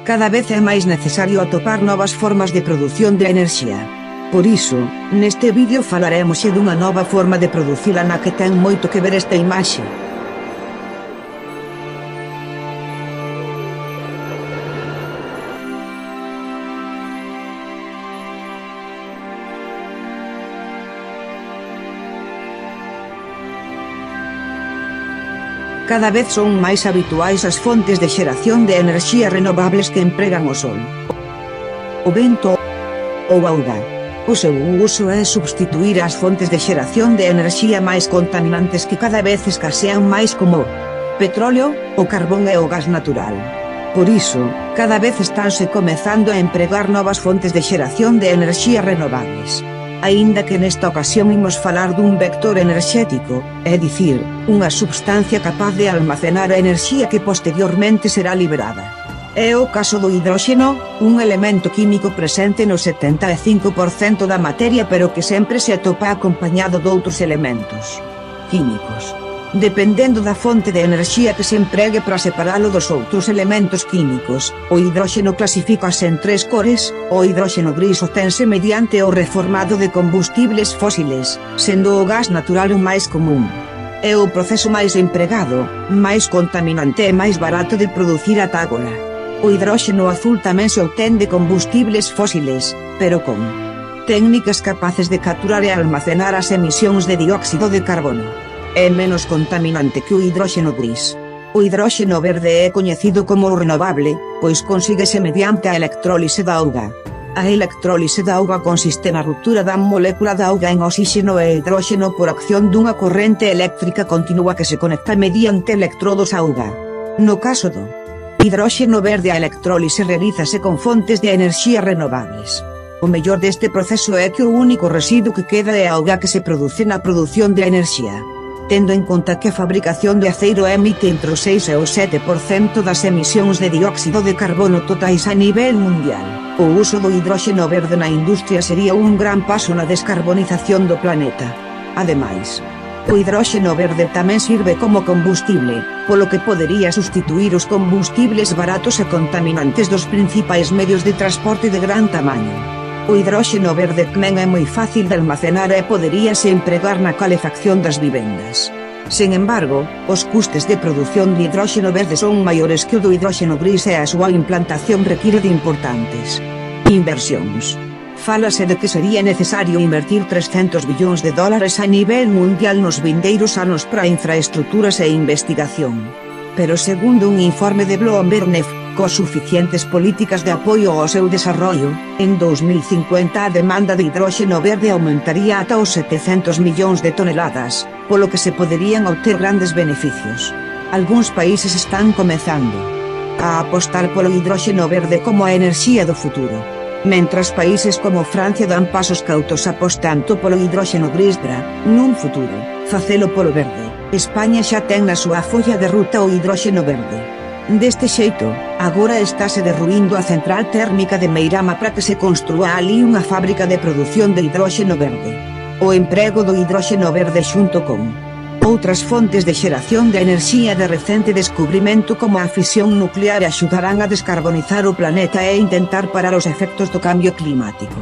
Cada vez é máis necesario atopar novas formas de produción de enerxía. Por iso, neste vídeo falaremos dunha nova forma de producila na que ten moito que ver esta imaxe. Cada vez son máis habituais as fontes de xeración de enerxía renovables que empregan o sol, o vento ou a auga. O seu uso é substituir as fontes de xeración de enerxía máis contaminantes que cada vez escasean máis como o petróleo, o carbón e o gas natural. Por iso, cada vez estánse comezando a empregar novas fontes de xeración de enerxía renovables. Aínda que nesta ocasión imos falar dun vector enerxético, é dicir, unha substancia capaz de almacenar a enerxía que posteriormente será liberada. É o caso do hidróxeno, un elemento químico presente no 75% da materia pero que sempre se atopa acompañado doutros elementos químicos. Dependendo da fonte de enerxía que se empregue para separalo dos outros elementos químicos, o hidróxeno clasifícase en tres cores. O hidróxeno gris obtense mediante o reformado de combustibles fósiles, sendo o gas natural o máis común. É o proceso máis empregado, máis contaminante e máis barato de producir ata agora. O hidróxeno azul tamén se obtén de combustibles fósiles, pero con técnicas capaces de capturar e almacenar as emisións de dióxido de carbono. É menos contaminante que o hidróxeno gris. O hidróxeno verde é coñecido como o renovable, pois consíguese mediante a electrólise da auga. A electrólise da auga consiste na ruptura da molécula da auga en oxígeno e hidróxeno por acción dunha corrente eléctrica continua que se conecta mediante electrodos á auga. No caso do hidróxeno verde, a electrólise realízase con fontes de enerxía renovables. O mellor deste proceso é que o único residuo que queda é a auga que se produce na produción de enerxía. Tendo en conta que a fabricación de aceiro emite entre o 6 e o 7% das emisións de dióxido de carbono totais a nivel mundial, o uso do hidróxeno verde na industria sería un gran paso na descarbonización do planeta. Ademais, o hidróxeno verde tamén sirve como combustible, polo que podería sustituir os combustibles baratos e contaminantes dos principais medios de transporte de gran tamaño. O hidróxeno verde tamén é moi fácil de almacenar e poderíase empregar na calefacción das vivendas. Sen embargo, os custes de produción de hidróxeno verde son maiores que o do hidróxeno gris e a súa implantación require de importantes inversións. Fálase de que sería necesario invertir $300 billóns a nivel mundial nos vindeiros anos para infraestruturas e investigación. Pero segundo un informe de Bloomberg, cos suficientes políticas de apoio ao seu desarrollo, en 2050 a demanda de hidróxeno verde aumentaría ata os 700 millóns de toneladas, polo que se poderían obter grandes beneficios. Algúns países están comezando a apostar polo hidróxeno verde como a enerxía do futuro, mentras países como Francia dan pasos cautos apostando polo hidróxeno gris para, nun futuro, facelo polo verde. España xa ten na súa folla de ruta o hidróxeno verde. Deste xeito, agora estáse derruindo a central térmica de Meirama para que se construa ali unha fábrica de produción de hidróxeno verde. O emprego do hidróxeno verde xunto con outras fontes de xeración de enerxía de recente descubrimento como a fisión nuclear axudarán a descarbonizar o planeta e intentar parar os efectos do cambio climático.